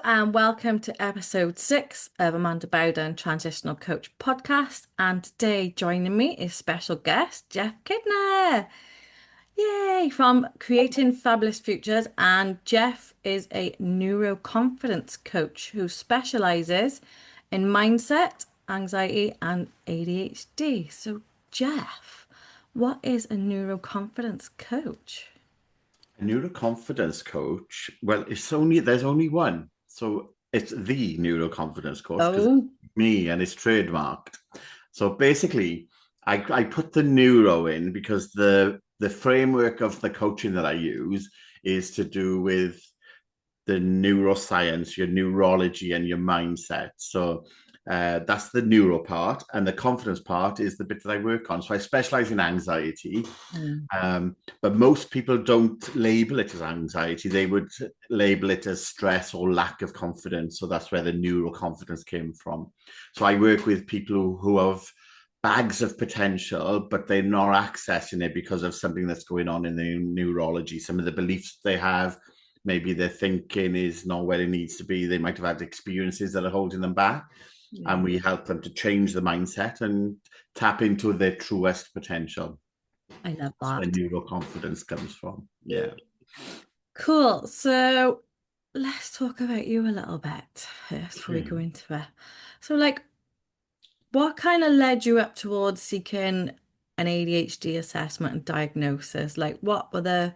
Hello and welcome to episode 6 of Amanda Bowden Transitional Coach podcast. And today joining me is special guest Jeff Kidner. Yay! From Creating Fabulous Futures. And Jeff is a neuroconfidence coach who specializes in mindset, anxiety, and ADHD. So, Jeff, what is a neuroconfidence coach? A neuroconfidence coach. Well, there's only one. So it's the neuroconfidence coach because Oh, me and it's trademarked. So basically, I put the neuro in because the framework of the coaching that I use is to do with the neuroscience, your neurology, and your mindset. So that's the neuro part, and the confidence part is the bit that I work on. So I specialize in anxiety, mm, but most people don't label it as anxiety. They would label it as stress or lack of confidence. So that's where the neuroconfidence came from. So I work with people who have bags of potential, but they're not accessing it because of something that's going on in the neurology. Some of the beliefs they have, maybe their thinking is not where it needs to be. They might have had experiences that are holding them back. And yeah, we help them to change the mindset and tap into their truest potential. I love That's where that. neuroconfidence comes from. Yeah. Cool. So let's talk about you a little bit first before we go Okay. into it. So, what kind of led you up towards seeking an ADHD assessment and diagnosis? Like, what were the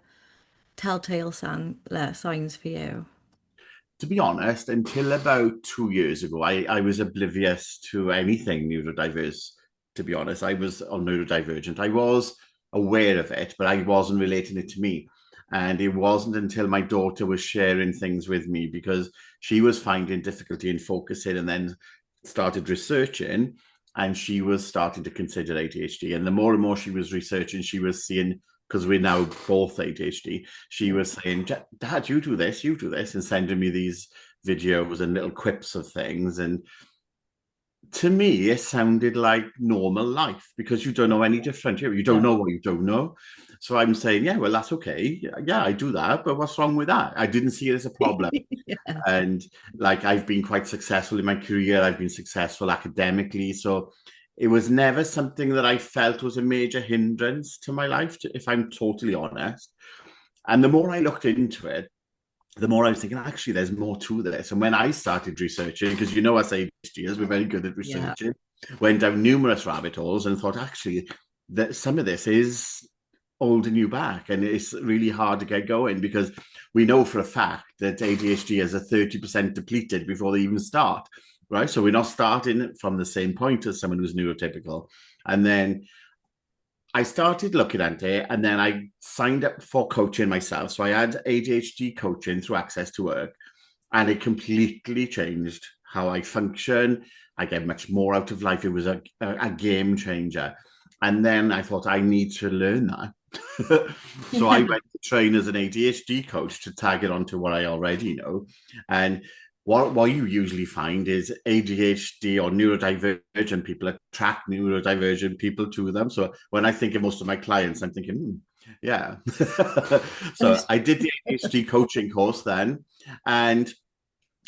telltale signs for you? To be honest, until about 2 years ago, I was oblivious to anything neurodiverse. To be honest, I was on neurodivergent. I was aware of it, but I wasn't relating it to me. And it wasn't until my daughter was sharing things with me because she was finding difficulty in focusing and then started researching and she was starting to consider ADHD. And the more and more she was researching, she was seeing, because we're now both ADHD, she Yeah. was saying, Dad, you do this, and sending me these videos and little quips of things. And to me, it sounded like normal life because you don't know any different. You don't Yeah. know what you don't know. So I'm saying, yeah, well, that's okay. Yeah, I do that. But what's wrong with that? I didn't see it as a problem. Yeah. And like, I've been quite successful in my career, I've been successful academically. So it was never something that I felt was a major hindrance to my life, if I'm totally honest. And the more I looked into it, the more I was thinking, actually, there's more to this. And when I started researching, because you know, us ADHDers, we're very good at Yeah. researching, went down numerous rabbit holes and thought, actually, that some of this is holding you back. And it's really hard to get going because we know for a fact that ADHD is a 30% depleted before they even start, right? So we're not starting from the same point as someone who's neurotypical. And then I started looking at it and then I signed up for coaching myself. So I had ADHD coaching through Access to Work and it completely changed how I function. I get much more out of life. It was a game changer. And then I thought I need to learn that. So I went to train as an ADHD coach to tag it onto what I already know. And what you usually find is ADHD or neurodivergent people attract neurodivergent people to them. So when I think of most of my clients, I'm thinking, yeah. So I did the ADHD coaching course then, and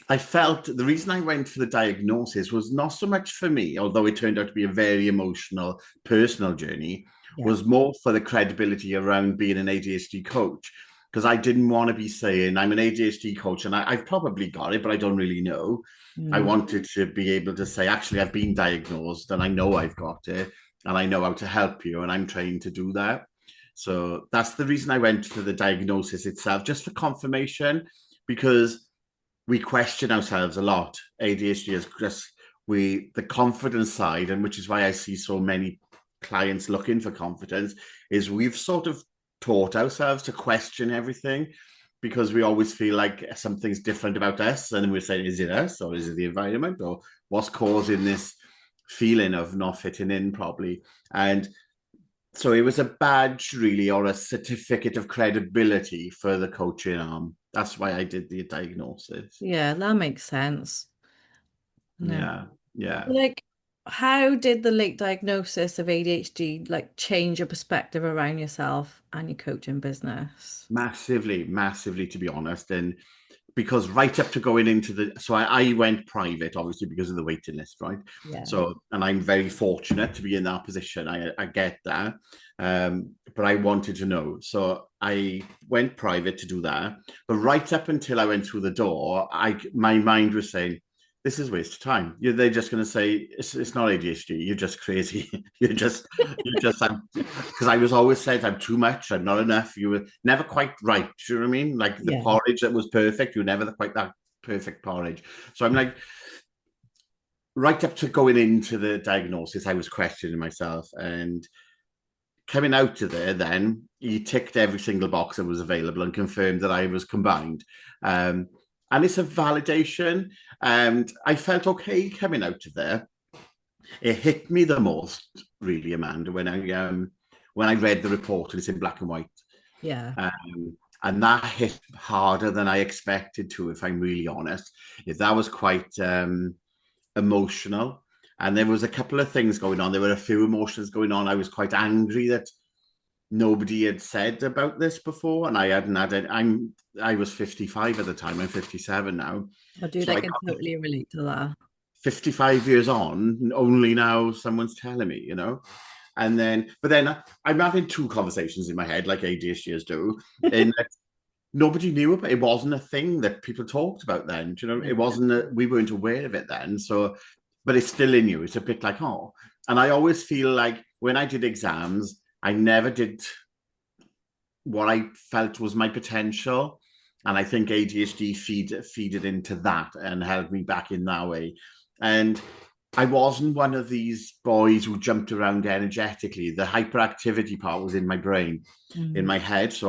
I felt the reason I went for the diagnosis was not so much for me, although it turned out to be a very emotional, personal journey, Yeah. was more for the credibility around being an ADHD coach. Because I didn't want to be saying I'm an ADHD coach and I've probably got it, but I don't really know. I Mm. wanted to be able to say, actually, I've been diagnosed and I know I've got it and I know how to help you and I'm trying to do that. So that's the reason I went for the diagnosis itself, just for confirmation, because we question ourselves a lot. ADHD is just the confidence side, and which is why I see so many clients looking for confidence, is we've sort of taught ourselves to question everything because we always feel like something's different about us. And we're saying, is it us or is it the environment or what's causing this feeling of not fitting in properly? And so it was a badge, really, or a certificate of credibility for the coaching arm. That's why I did the diagnosis. Yeah, that makes sense. No. Yeah, yeah. Like, how did the late diagnosis of ADHD change your perspective around yourself and your coaching business? Massively, massively, to be honest. And because right up to going into I went private, obviously, because of the waiting list, right? Yeah. So, and I'm very fortunate to be in that position. I get that. But I wanted to know. So I went private to do that. But right up until I went through the door, my mind was saying, this is a waste of time. They're just going to say it's not ADHD. You're just crazy. you're just because I was always said I'm too much. I'm not enough. You were never quite right. Do you know what I mean? Like the Yeah. porridge that was perfect, you were never quite that perfect porridge. So I'm like, right up to going into the diagnosis, I was questioning myself, and coming out of there, then he ticked every single box that was available and confirmed that I was combined. And it's a validation, and I felt okay coming out of there. It hit me the most, really, Amanda, when I read the report and it's in black and white. Yeah. And that hit harder than I expected to, if I'm really honest. If that was quite emotional. And there was a couple of things going on. There were a few emotions going on. I was quite angry that nobody had said about this before, and I hadn't had it. I was 55 at the time. I'm 57 now. Oh, dude, So I I can got totally relate to that. 55 years on, only now someone's telling me, And then, but then I'm having two conversations in my head, like ADHDers do, and nobody knew about it. It wasn't a thing that people talked about then. It No. wasn't we weren't aware of it then. So, but it's still in you. It's a bit like, oh, and I always feel like when I did exams, I never did what I felt was my potential. And I think ADHD feeded into that and held me back in that way. And I wasn't one of these boys who jumped around energetically. The hyperactivity part was in my brain, in Mm. my head. So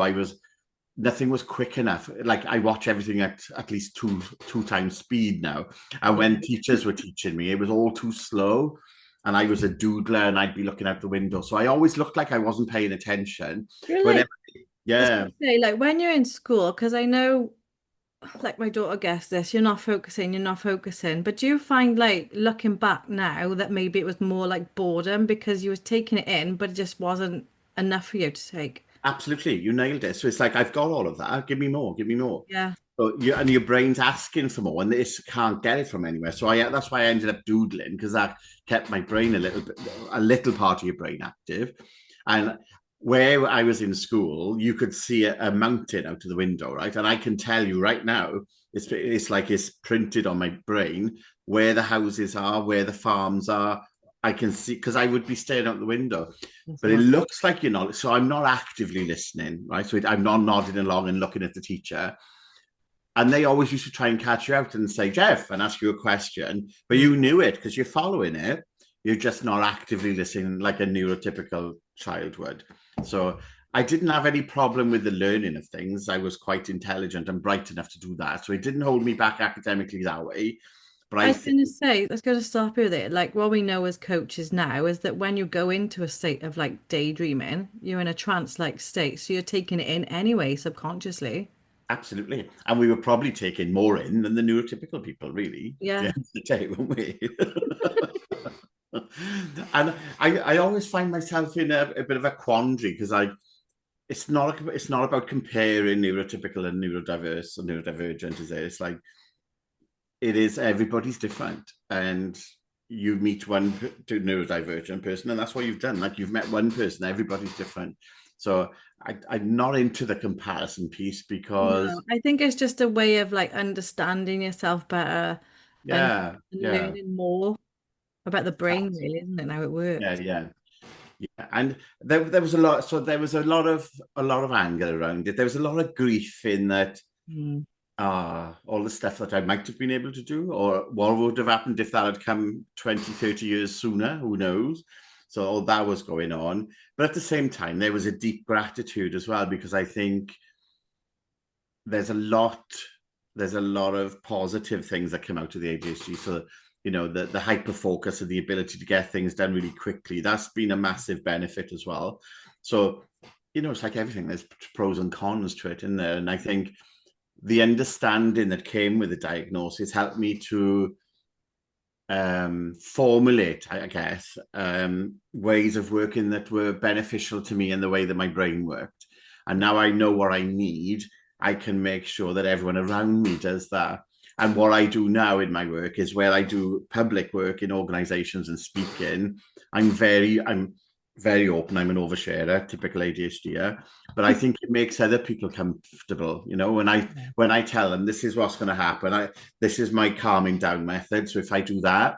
nothing was quick enough. Like I watch everything at least two times speed now. And Yeah. when teachers were teaching me, it was all too slow. And I was a doodler and I'd be looking out the window. So I always looked like I wasn't paying attention. You're But like, I was yeah, gonna say, like when you're in school, because I know like my daughter gets this, you're not focusing. But do you find like looking back now that maybe it was more like boredom because you was taking it in, but it just wasn't enough for you to take? absolutely. You nailed it. So it's like, I've got all of that. Give me more, give me more. Yeah. And your brain's asking for more, and this can't get it from anywhere. So that's why I ended up doodling, because that kept my brain a little part of your brain active. And where I was in school, you could see a mountain out of the window, right? And I can tell you right now, it's like it's printed on my brain where the houses are, where the farms are. I can see because I would be staring out the window, That's but it mad. looks like you're not. So I'm not actively listening, right? So I'm not nodding along and looking at the teacher, and they always used to try and catch you out and say, Jeff, and ask you a question, but Mm. you knew it because you're following it. You're just not actively listening like a neurotypical child would. So I didn't have any problem with the learning of things. I was quite intelligent and bright enough to do that. So it didn't hold me back academically that way. But I I was think, gonna say, let's go to stop you there. Like what we know as coaches now is that when you go into a state of like daydreaming, you're in a trance-like state, so you're taking it in anyway, subconsciously. absolutely. And we were probably taking more in than the neurotypical people, really, at the Yeah. end of the day, weren't we? And I always find myself in a bit of a quandary because it's not about comparing neurotypical and neurodiverse or neurodivergent, is it? It's like it is everybody's different, and you meet one neurodivergent person, and that's what you've done. Like you've met one person, everybody's different. So I'm not into the comparison piece No, because I think it's just a way of like understanding yourself better and yeah, yeah, learning more about the brain, really, isn't it, and how it yeah, works. yeah. Yeah, and there was a lot. So there was a lot of anger around it. There was a lot of grief in that. Mm. All the stuff that I might have been able to do, or what would have happened if that had come 20, 30 years sooner, who knows? So all that was going on. But at the same time, there was a deep gratitude as well, because I think there's a lot, there's a lot of positive things that come out of the ADHD. So, the hyper focus and the ability to get things done really quickly, that's been a massive benefit as well. So, it's like everything, there's pros and cons to it in there. And I think the understanding that came with the diagnosis helped me to formulate, I guess, ways of working that were beneficial to me in the way that my brain worked. And now I know what I need. I can make sure that everyone around me does that. And what I do now in my work is where I do public work in organizations and speaking, I'm very open. I'm an oversharer, typical ADHD, but I think it makes other people comfortable. When I tell them this is what's going to happen, this is my calming down method. So if I do that,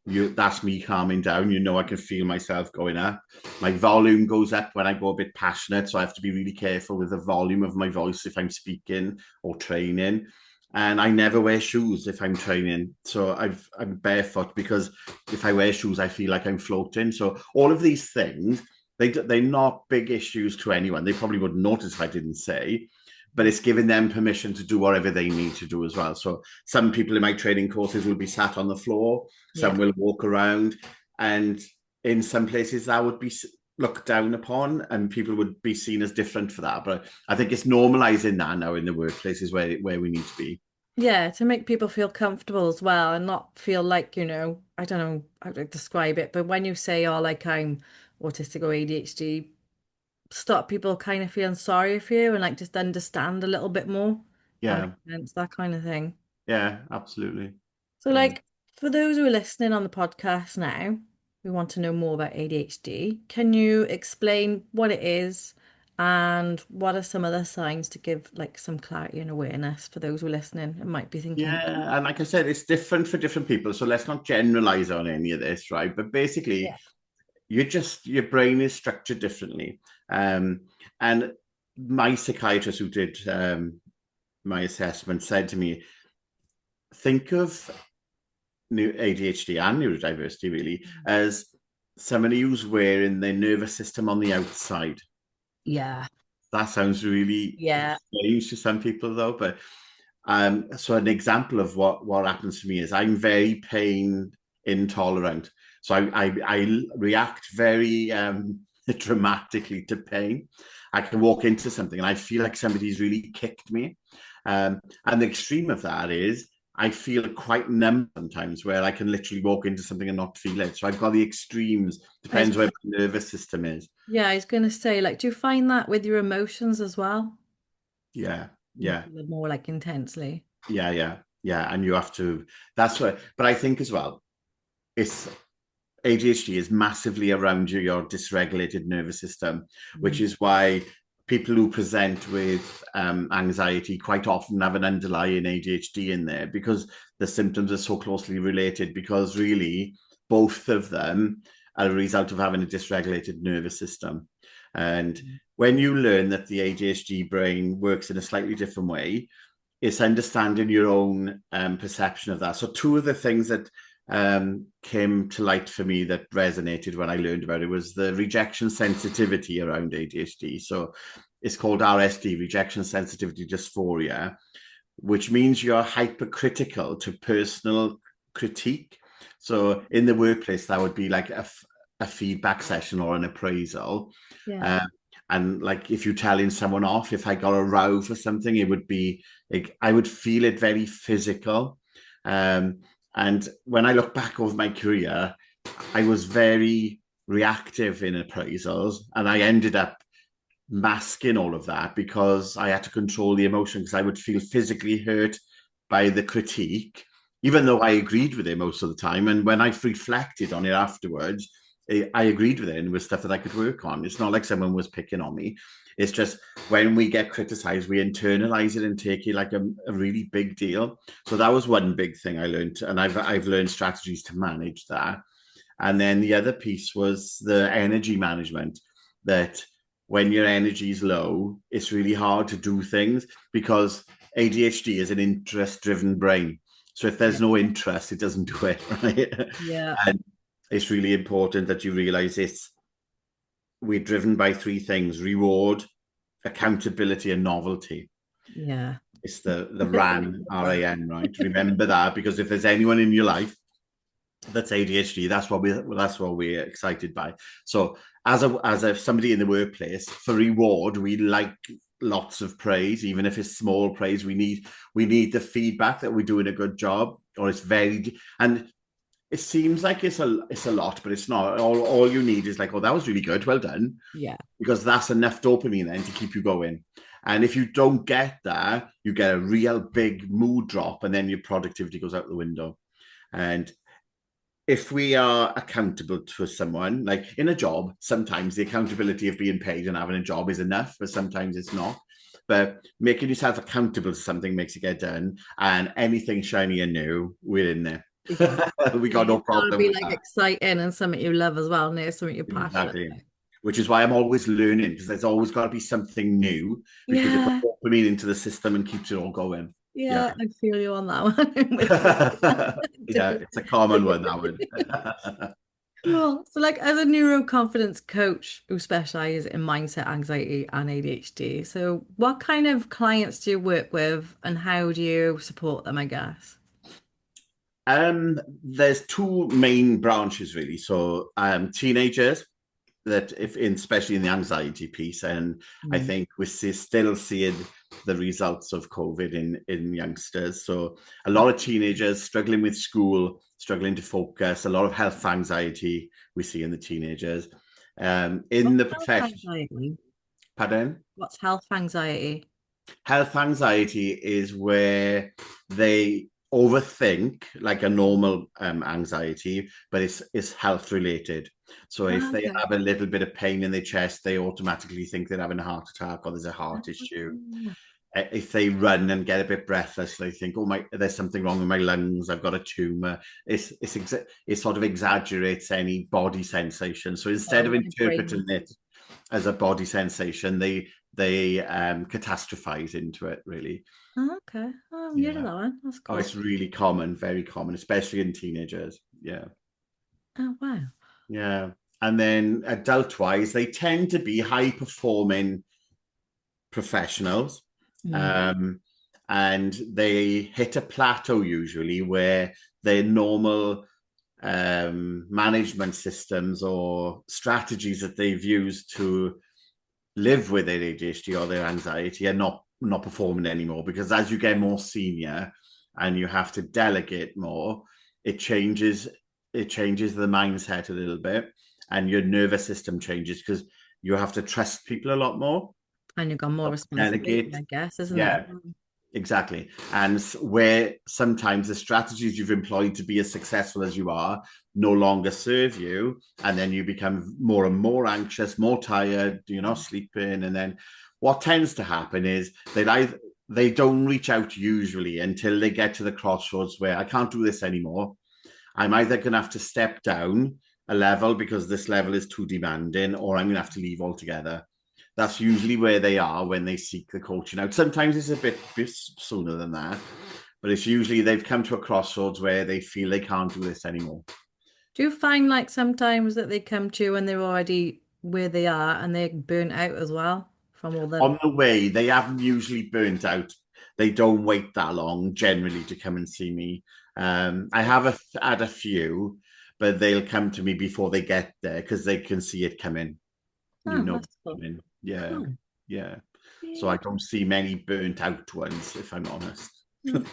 that's me calming down. I can feel myself going up. My volume goes up when I go a bit passionate, so I have to be really careful with the volume of my voice if I'm speaking or training. And I never wear shoes if I'm training. So I'm barefoot because if I wear shoes, I feel like I'm floating. So all of these things, they're not big issues to anyone. They probably wouldn't notice if I didn't say, but it's giving them permission to do whatever they need to do as well. So some people in my training courses will be sat on the floor, Yeah. some will walk around, and in some places that would be looked down upon and people would be seen as different for that. But I think it's normalizing that now in the workplaces where we need to be. Yeah, to make people feel comfortable as well and not feel like, I don't know how to describe it, but when you say, oh, like I'm autistic or ADHD, stop people kind of feeling sorry for you and like just understand a little bit more. That Yeah, makes sense, that kind of thing. yeah, absolutely. So, Yeah. like, for those who are listening on the podcast now, who want to know more about ADHD, can you explain what it is and what are some other signs to give like some clarity and awareness for those who are listening and might be thinking, Yeah, and like I said, it's different for different people. So let's not generalize on any of this, right? But basically, yeah, your brain is structured differently. And my psychiatrist who did my assessment said to me, think of ADHD and neurodiversity really as somebody who's wearing their nervous system on the outside. yeah, That sounds really yeah, strange to some people, though. But so an example of what happens to me is I'm very pain intolerant. So I react very dramatically to pain. I can walk into something and I feel like somebody's really kicked me. And the extreme of that is I feel quite numb sometimes where I can literally walk into something and not feel it. So I've got the extremes, I was, depends where my nervous system is. yeah, I was gonna say, like, do you find that with your emotions as well? Yeah, You yeah. feel it more like intensely. Yeah. And you have to, that's what, but I think as well, it's ADHD is massively around your dysregulated nervous system, which Mm. is why people who present with anxiety quite often have an underlying ADHD in there because the symptoms are so closely related. Because really, both of them are a result of having a dysregulated nervous system. And when you learn that the ADHD brain works in a slightly different way, it's understanding your own perception of that. So two of the things that came to light for me that resonated when I learned about it was the rejection sensitivity around ADHD. So it's called RSD, rejection sensitivity dysphoria, which means you're hypercritical to personal critique. So in the workplace, that would be like a feedback session or an appraisal. Yeah. Um, and like if you're telling someone off, if I got a row for something, it would be like I would feel it very physical. Um, and when I look back over my career, I was very reactive in appraisals, and I ended up masking all of that because I had to control the emotion because I would feel physically hurt by the critique, even though I agreed with it most of the time. And when I reflected on it afterwards, I agreed with it and it was stuff that I could work on. It's not like someone was picking on me. It's just when we get criticized, we internalize it and take it like a really big deal. So that was one big thing I learned, and I've learned strategies to manage that. And then the other piece was the energy management, that when your energy is low, it's really hard to do things because ADHD is an interest driven brain. So if Yeah. there's no interest, it doesn't do it, right? Yeah. And it's really important that you realize we're driven by three things: reward, accountability, and novelty. Yeah. It's the RAN, RAN, right? Remember that, because if there's anyone in your life that's ADHD, that's what we're excited by. So as a somebody in the workplace, for reward, we like lots of praise, even if it's small praise. We need the feedback that we're doing a good job, or it's very, and it seems like it's a lot, but it's not. All you need is like, oh, that was really good, well done, Yeah. because that's enough dopamine then to keep you going. And if you don't get that, you get a real big mood drop, and then your productivity goes out the window. And if we are accountable to someone, like in a job, sometimes the accountability of being paid and having a job is enough, but sometimes it's not. But making yourself accountable to something makes it get done. And anything shiny and new, we're in there. Yeah. We got Yeah, no it's got to problem be with like that. exciting and something you love as well, and something you're passionate Exactly. about. Which is why I'm always learning, because there's always got to be something new, because it puts Yeah, dopamine into the system and keeps it all going. Yeah. yeah, I feel you on that one. I'm with you. Yeah, it's a common one, that one. Cool. So, like, as a neuroconfidence coach who specializes in mindset, anxiety, and ADHD, so what kind of clients do you work with, and how do you support them, I guess? There's two main branches really. So teenagers that if in especially in the anxiety piece, and I Mm. think still seeing the results of COVID in youngsters. So a lot of teenagers struggling with school, struggling to focus, a lot of health anxiety we see in the teenagers. In What's the health profession, anxiety? pardon? What's health anxiety? Health anxiety is where they overthink like a normal anxiety, but it's health related. So if Oh, they okay. have a little bit of pain in their chest, they automatically think they're having a heart attack or there's a heart issue. Oh, If they run and get a bit breathless, they think, "Oh my, there's something wrong with my lungs. I've got a tumor." It sort of exaggerates any body sensation. So instead oh, of my brain. interpreting it as a body sensation, they catastrophize into it. Really, Oh, okay. Oh, I'm new to yeah. that one. That's Oh, cool. it's really common, very common, especially in teenagers. Yeah, Oh, wow. yeah. And then adult-wise, they tend to be high-performing professionals, Mm. um, and they hit a plateau usually where their normal management systems or strategies that they've used to live with their ADHD or their anxiety are not performing anymore, because as you get more senior and you have to delegate more, it changes the mindset a little bit, and your nervous system changes because you have to trust people a lot more, And you've got more responsibility, delegate. I guess, isn't it? Yeah, exactly. And where sometimes the strategies you've employed to be as successful as you are no longer serve you, and then you become more and more anxious, more tired, you're not sleeping, and then what tends to happen is they don't reach out usually until they get to the crossroads where I can't do this anymore. I'm either going to have to step down a level because this level is too demanding, or I'm going to have to leave altogether. That's usually where they are when they seek the coaching out. Sometimes it's a bit sooner than that, but it's usually they've come to a crossroads where they feel they can't do this anymore. Do you find like sometimes that they come to you and they're already where they are and they're burnt out as well from all the. On the way, they haven't usually burnt out. They don't wait that long generally to come and see me. I have had a few, but they'll come to me before they get there because they can see it coming. You Oh, know, that's cool. coming. Yeah, Oh, yeah. So yeah. I don't see many burnt out ones, if I'm honest. Okay.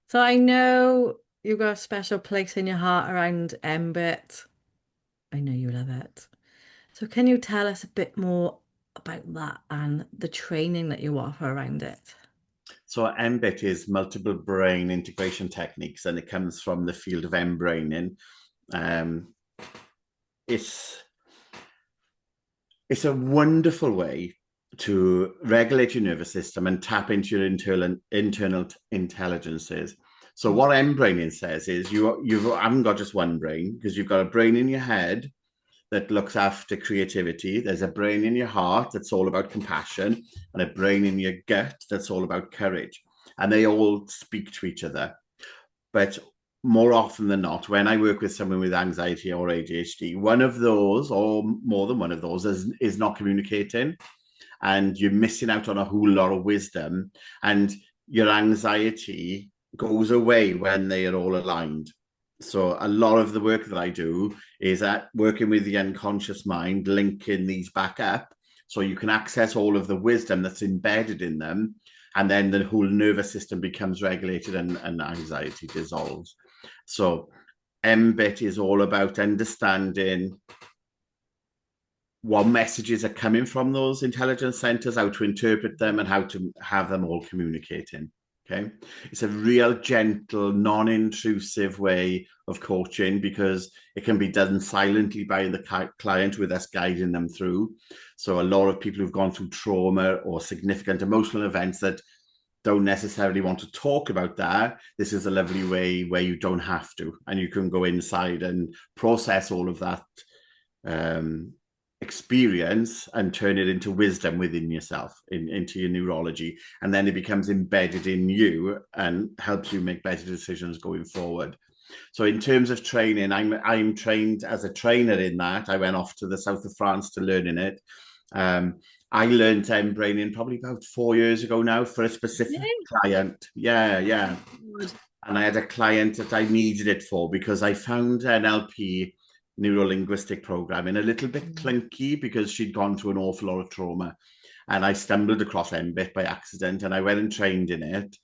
So I know you've got a special place in your heart around mBIT. I know you love it. So can you tell us a bit more about that and the training that you offer around it? So mBIT is multiple brain integration techniques, and it comes from the field of M-braining. Um, it's it's a wonderful way to regulate your nervous system and tap into your internal intelligences. So what M-braining says is you haven't got just one brain, because you've got a brain in your head that looks after creativity. There's a brain in your heart that's all about compassion, and a brain in your gut that's all about courage. And they all speak to each other. But more often than not, when I work with someone with anxiety or ADHD, one of those, or more than one of those, is not communicating, and you're missing out on a whole lot of wisdom. And your anxiety goes away when they are all aligned. So a lot of the work that I do is at working with the unconscious mind, linking these back up so you can access all of the wisdom that's embedded in them. And then the whole nervous system becomes regulated, and anxiety dissolves. So mBIT is all about understanding what messages are coming from those intelligence centers, how to interpret them, and how to have them all communicating. Okay. It's a real gentle, non-intrusive way of coaching because it can be done silently by the client with us guiding them through. So a lot of people who've gone through trauma or significant emotional events that don't necessarily want to talk about that, this is a lovely way where you don't have to, and you can go inside and process all of that um, experience and turn it into wisdom within yourself, into your neurology, and then it becomes embedded in you and helps you make better decisions going forward. So in terms of training, I'm trained as a trainer in that. I went off to the south of France to learn in it. Um, I learned braining probably about 4 years ago now for a specific Yeah. client. Yeah, yeah. Good. And I had a client that I needed it for because I found NLP, neuro linguistic programming, a little bit Mm. clunky because she'd gone through an awful lot of trauma. And I stumbled across mBIT by accident and I went and trained in it.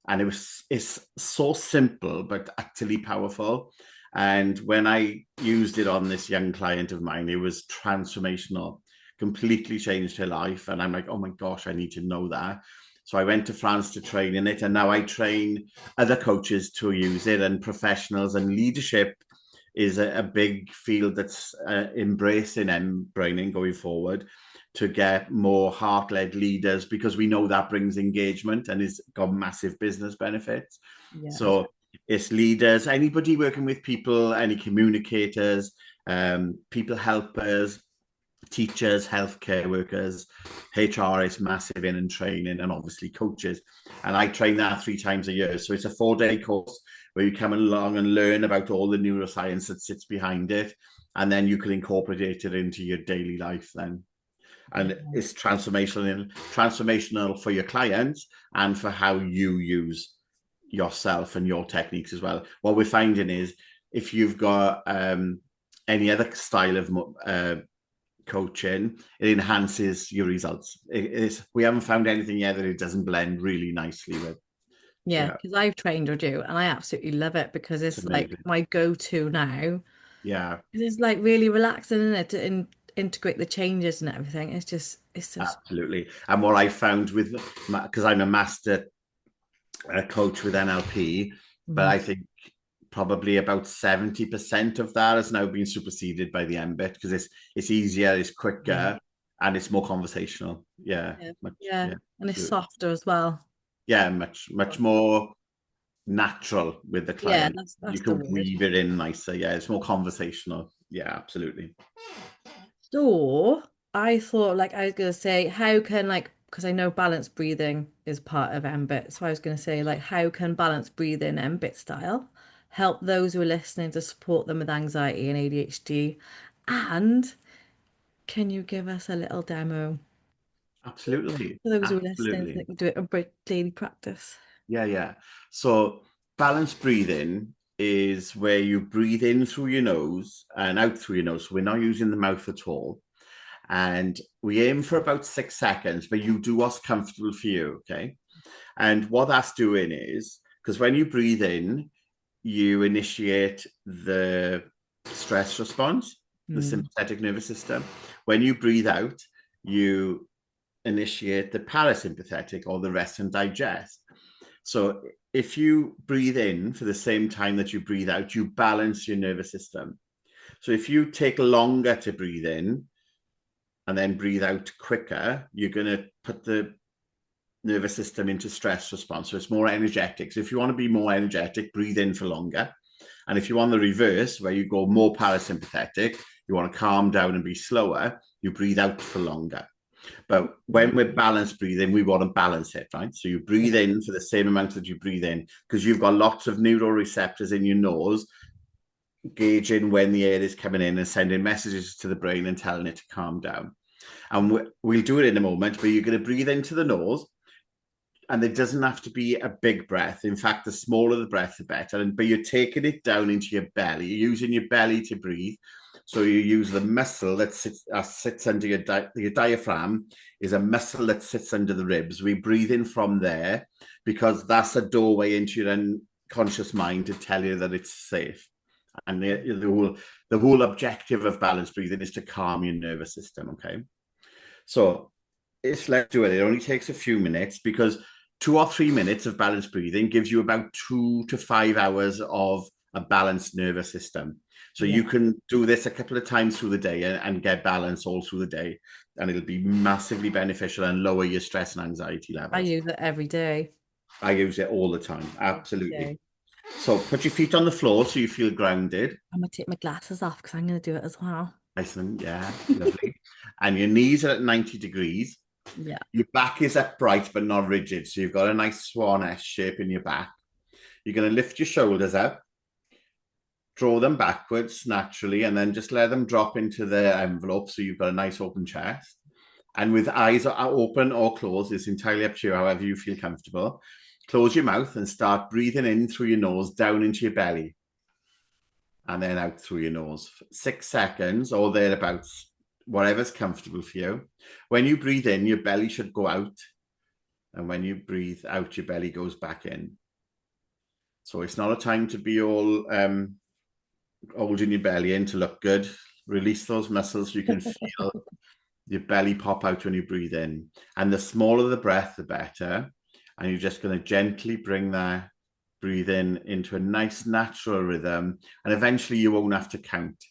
And it's so simple, but utterly powerful. And when I used it on this young client of mine, it was transformational, completely changed her life. And I'm like, oh my gosh, I need to know that. So I went to France to train in it. And now I train other coaches to use it, and professionals, and leadership is a big field that's embracing braining going forward to get more heart-led leaders, because we know that brings engagement and has got massive business benefits. Yes. So it's leaders, anybody working with people, any communicators, people helpers, teachers, healthcare workers, HR is massive in, and training, and obviously coaches. And I train that 3 times a year. So it's a 4-day course where you come along and learn about all the neuroscience that sits behind it. And then you can incorporate it into your daily life then. Yeah. And it's transformational for your clients and for how you use yourself and your techniques as well. What we're finding is if you've got any other style of coaching, it enhances your results. We haven't found anything yet that it doesn't blend really nicely with. Yeah, Yeah, because I've trained with you and I absolutely love it because it's it's like amazing. my go-to now. Yeah, It's like really relaxing in it to integrate the changes and everything. It's so absolutely. And what I found with, because I'm a master coach with NLP, but Mhm. I think probably about 70% of that has now been superseded by the mBIT because it's easier, it's Yeah. quicker, and it's more conversational. Yeah, Yeah. much, Yeah. yeah, And it's absolutely. softer as well. Yeah, much more natural with the Yeah, client. You that's the can word. weave it in nicer. Yeah, it's more conversational. Yeah, absolutely. So I thought like I was gonna say how can like because I know balanced breathing is part of MBIT. So I was gonna say like how can balanced breathing MBIT style help those who are listening to support them with anxiety and ADHD? And can you give us a little demo Absolutely. for those who are listening so they Absolutely. can do it in daily practice? Yeah, yeah. So balanced breathing is where you breathe in through your nose and out through your nose. So we're not using the mouth at all. And we aim for about 6 seconds, but you do what's comfortable for you. Okay. And what that's doing is because when you breathe in, you initiate the stress response, the Mm. sympathetic nervous system. When you breathe out, you initiate the parasympathetic, or the rest and digest. So if you breathe in for the same time that you breathe out, you balance your nervous system. So if you take longer to breathe in and then breathe out quicker, you're going to put the nervous system into stress response. So it's more energetic. So if you want to be more energetic, breathe in for longer. And if you want the reverse, where you go more parasympathetic, you want to calm down and be slower, you breathe out for longer. But when we're balanced breathing, we want to balance it, right? So you Yeah. breathe in for the same amount that you breathe in, because you've got lots of neuroreceptors in your nose gauging when the air is coming in and sending messages to the brain and telling it to calm down. And we'll do it in a moment, but you're going to breathe into the nose, and it doesn't have to be a big breath. In fact, the smaller the breath, the better. But you're taking it down into your belly. You're using your belly to breathe. So you use the muscle that sits under your diaphragm is a muscle that sits under the ribs. We breathe in from there because that's a doorway into your unconscious mind to tell you that it's safe. And the whole objective of balanced breathing is to calm your nervous system. Okay, so let's do it. It only takes a few minutes because 2 or 3 minutes of balanced breathing gives you about 2 to 5 hours of a balanced nervous system. So you Yeah, can do this a couple of times through the day and get balance all through the day, and it'll be massively beneficial and lower your stress and anxiety I levels. use it every day. I use it all the time, Every absolutely. day. So put your feet on the floor so you feel grounded. I'm gonna take my glasses off because I'm gonna do it as well. Iceland, yeah, lovely. And your knees are at 90 degrees. Yeah. Your back is upright but not rigid. So you've got a nice swan S shape in your back. You're going to lift your shoulders up, draw them backwards naturally, and then just let them drop into the envelope so you've got a nice open chest. And with eyes open or closed, it's entirely up to you, however you feel comfortable. Close your mouth and start breathing in through your nose down into your belly and then out through your nose. 6 seconds or thereabouts, whatever's comfortable for you. When you breathe in, your belly should go out. And when you breathe out, your belly goes back in. So it's not a time to be all holding your belly in to look good. Release those muscles so you can feel your belly pop out when you breathe in. And the smaller the breath, the better. And you're just going to gently bring that breathing into a nice natural rhythm. And eventually you won't have to count.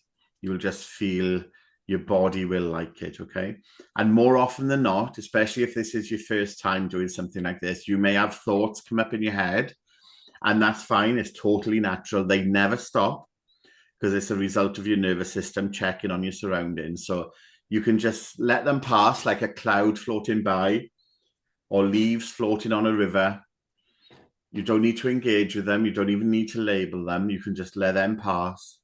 You'll just feel your body will like it, okay? And more often than not, especially if this is your first time doing something like this, you may have thoughts come up in your head, and that's fine. It's totally natural. They never stop because it's a result of your nervous system checking on your surroundings. So you can just let them pass like a cloud floating by or leaves floating on a river. You don't need to engage with them. You don't even need to label them. You can just let them pass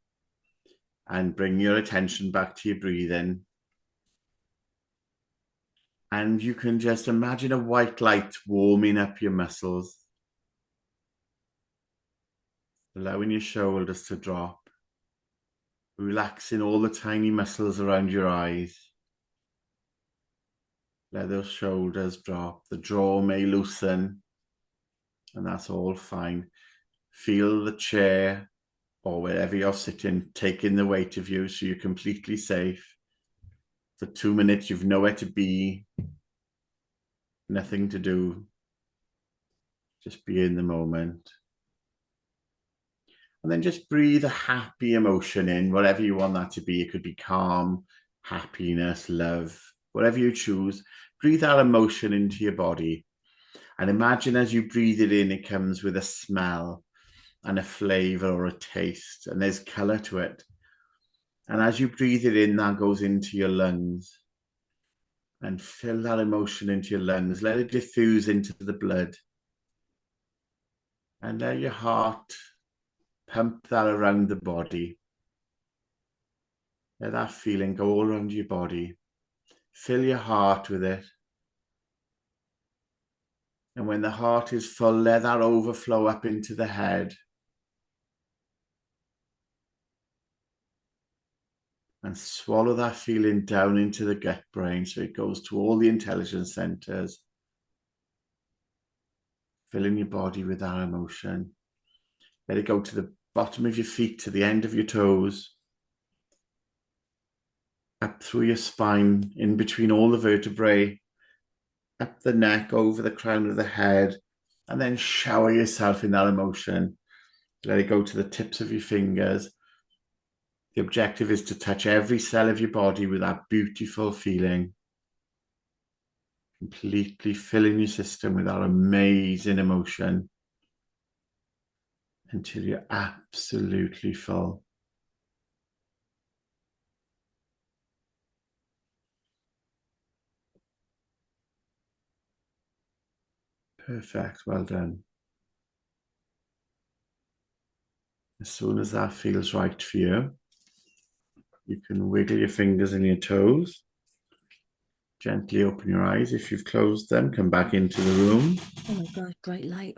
and bring your attention back to your breathing. And you can just imagine a white light warming up your muscles, allowing your shoulders to drop, relaxing all the tiny muscles around your eyes. Let those shoulders drop. The jaw may loosen, and that's all fine. Feel the chair or wherever you're sitting taking the weight of you so you're completely safe. For 2 minutes, you've nowhere to be, nothing to do. Just be in the moment. And then just breathe a happy emotion in, whatever you want that to be. It could be calm, happiness, love, whatever you choose. Breathe that emotion into your body. And imagine as you breathe it in, it comes with a smell and a flavor or a taste, and there's color to it. And as you breathe it in, that goes into your lungs. And fill that emotion into your lungs. Let it diffuse into the blood. And let your heart pump that around the body. Let that feeling go all around your body. Fill your heart with it. And when the heart is full, let that overflow up into the head. And swallow that feeling down into the gut brain so it goes to all the intelligence centers. Filling your body with that emotion. Let it go to the bottom of your feet, to the end of your toes, up through your spine, in between all the vertebrae, up the neck, over the crown of the head, and then shower yourself in that emotion. Let it go to the tips of your fingers. The objective is to touch every cell of your body with that beautiful feeling, completely filling your system with that amazing emotion until you're absolutely full. Perfect. Well done. As soon as that feels right for you, you can wiggle your fingers and your toes. Gently open your eyes. If you've closed them, come back into the room. Oh my God, bright light.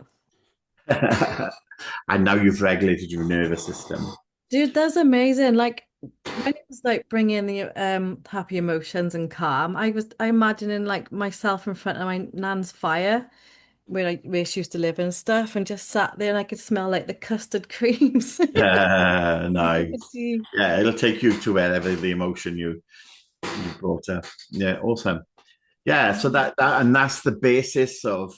And now you've regulated your nervous system. Dude, that's amazing. Like when it was like bringing the happy emotions and calm, I imagining like myself in front of my nan's fire, where I used to live and stuff, and just sat there and I could smell like the custard creams. Nice. Yeah, it'll take you to wherever the emotion you brought up. Yeah, awesome. Yeah, so that's the basis of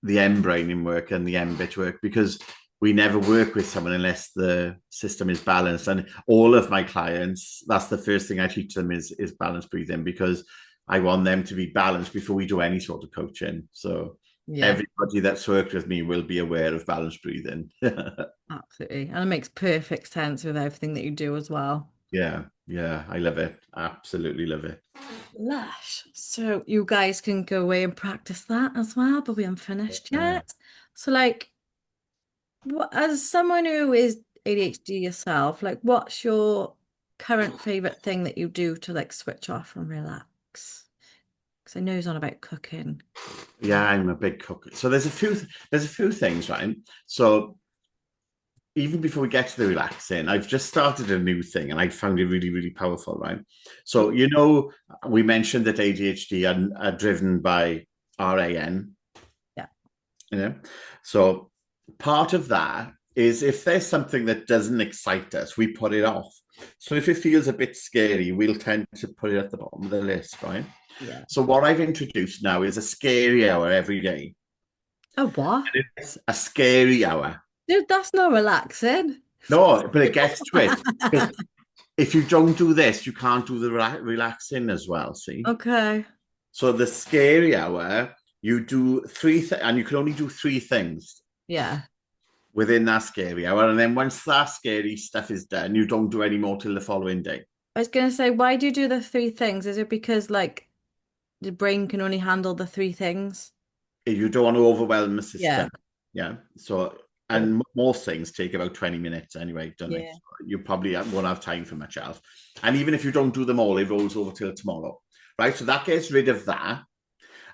the M braining work and the mBIT work, because we never work with someone unless the system is balanced. And all of my clients, that's the first thing I teach them is balanced breathing, because I want them to be balanced before we do any sort of coaching. So Yeah, everybody that's worked with me will be aware of balanced breathing. absolutely. And it makes perfect sense with everything that you do as well. Yeah, yeah, I love it. Absolutely love it. Lush. So you guys can go away and practice that as well, but we haven't finished Yeah. yet. So like what, as someone who is ADHD yourself, like what's your current favorite thing that you do to like switch off and relax? Because I know he's on about cooking. Yeah, I'm a big cook. So there's a few things, right? So even before we get to the relaxing, I've just started a new thing and I found it really, really powerful, right? So, we mentioned that ADHD are driven by RAN, Yeah. you know? So part of that is if there's something that doesn't excite us, we put it off. So if it feels a bit scary, we'll tend to put it at the bottom of the list, right? Yeah. So what I've introduced now is a scary hour every day. Oh, what? It's a scary hour. Dude, that's not relaxing. No, but it gets to it. Because if you don't do this, you can't do the relaxing as well. See, Okay. so the scary hour, you do and you can only do three things Yeah. within that scary hour, and then once that scary stuff is done, you don't do any more till the following day. I was gonna say, why do you do the three things? Is it because like the brain can only handle the three things? You don't want to overwhelm the Yeah. system. Yeah. So, Cool. and most things take about 20 minutes anyway, don't they? Yeah. So you probably won't have time for much else. And even if you don't do them all, it rolls over till tomorrow. Right. So that gets rid of that.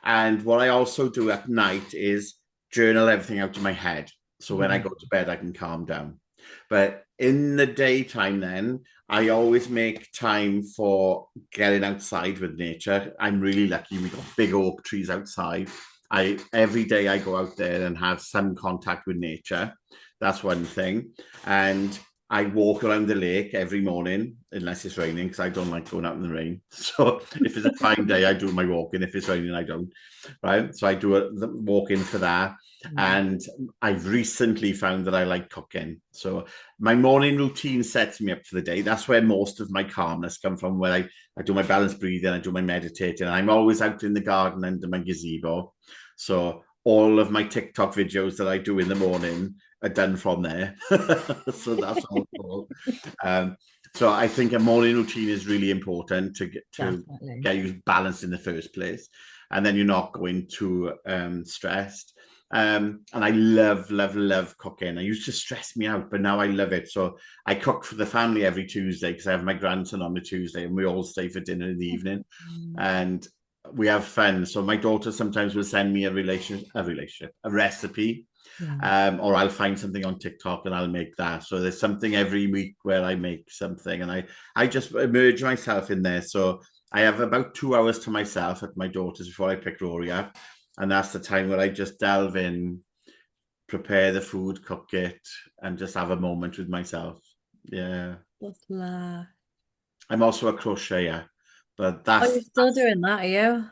And what I also do at night is journal everything out of my head. So when I Yeah. go to bed, I can calm down. But in the daytime, then I always make time for getting outside with nature. I'm really lucky. We got big oak trees outside. I every day I go out there and have some contact with nature. That's one thing. And I walk around the lake every morning, unless it's raining, because I don't like going out in the rain. So if it's a fine day, I do my walking. If it's raining, I don't. Right. So I do a walking for that. Mm. And I've recently found that I like cooking. So my morning routine sets me up for the day. That's where most of my calmness come from, where I do my balanced breathing, I do my meditating. I'm always out in the garden under my gazebo. So all of my TikTok videos that I do in the morning are done from there. So that's all cool. Um, so I think a morning routine is really important to Definitely. get you balanced in the first place, and then you're not going too stressed. And I love, love, love cooking. I used to stress me out, but now I love it. So I cook for the family every Tuesday because I have my grandson on the Tuesday, and we all stay for dinner in the evening, Mm. and we have fun. So my daughter sometimes will send me a recipe, Yeah. or I'll find something on TikTok and I'll make that. So there's something every week where I make something, and I just immerse myself in there. So I have about 2 hours to myself at my daughter's before I pick Rory up, and that's the time where I just delve in, prepare the food, cook it, and just have a moment with myself. Yeah, What's that? I'm also a crocheter, but Oh, you're that's still doing that, are you?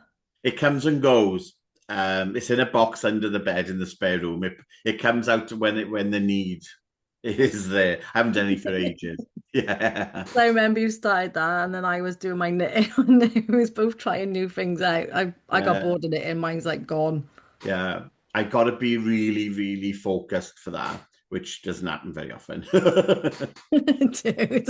it comes and goes. It's in a box under the bed in the spare room. It comes out when the need is there. I haven't done it for ages. Yeah, I remember you started that, and then I was doing my knitting, and we was both trying new things out. I got yeah, bored of it, and mine's like gone. yeah. I got to be really, really focused for that, which doesn't happen very often. Dude.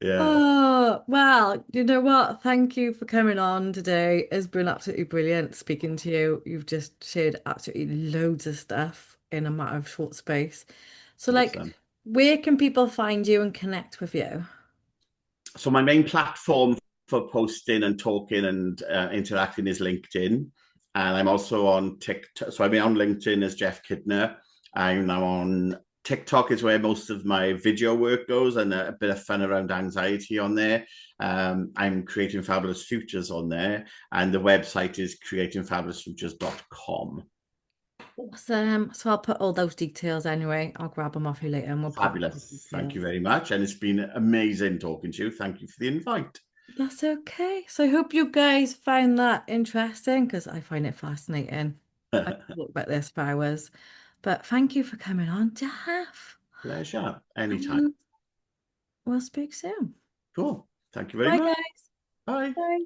Yeah, Oh, well, you know what? Thank you for coming on today. It's been absolutely brilliant speaking to you. You've just shared absolutely loads of stuff in a matter of short space. So, like, awesome. where can people find you and connect with you? So my main platform for posting and talking and interacting is LinkedIn, and I'm also on TikTok. So I'm on LinkedIn as Jeff Kidner. I'm now on TikTok is where most of my video work goes, and a bit of fun around anxiety on there. I'm creating fabulous futures on there, and the website is creatingfabulousfutures.com. Awesome. So I'll put all those details anyway. I'll grab them off you later and we'll put the Fabulous. Thank you details. very much. And it's been amazing talking to you. Thank you for the invite. That's okay. So I hope you guys find that interesting because I find it fascinating. I could talk about this for hours. But thank you for coming on, Jeff. Pleasure. Anytime. And we'll speak soon. Cool. Thank you very Bye, much. guys. Bye. Bye.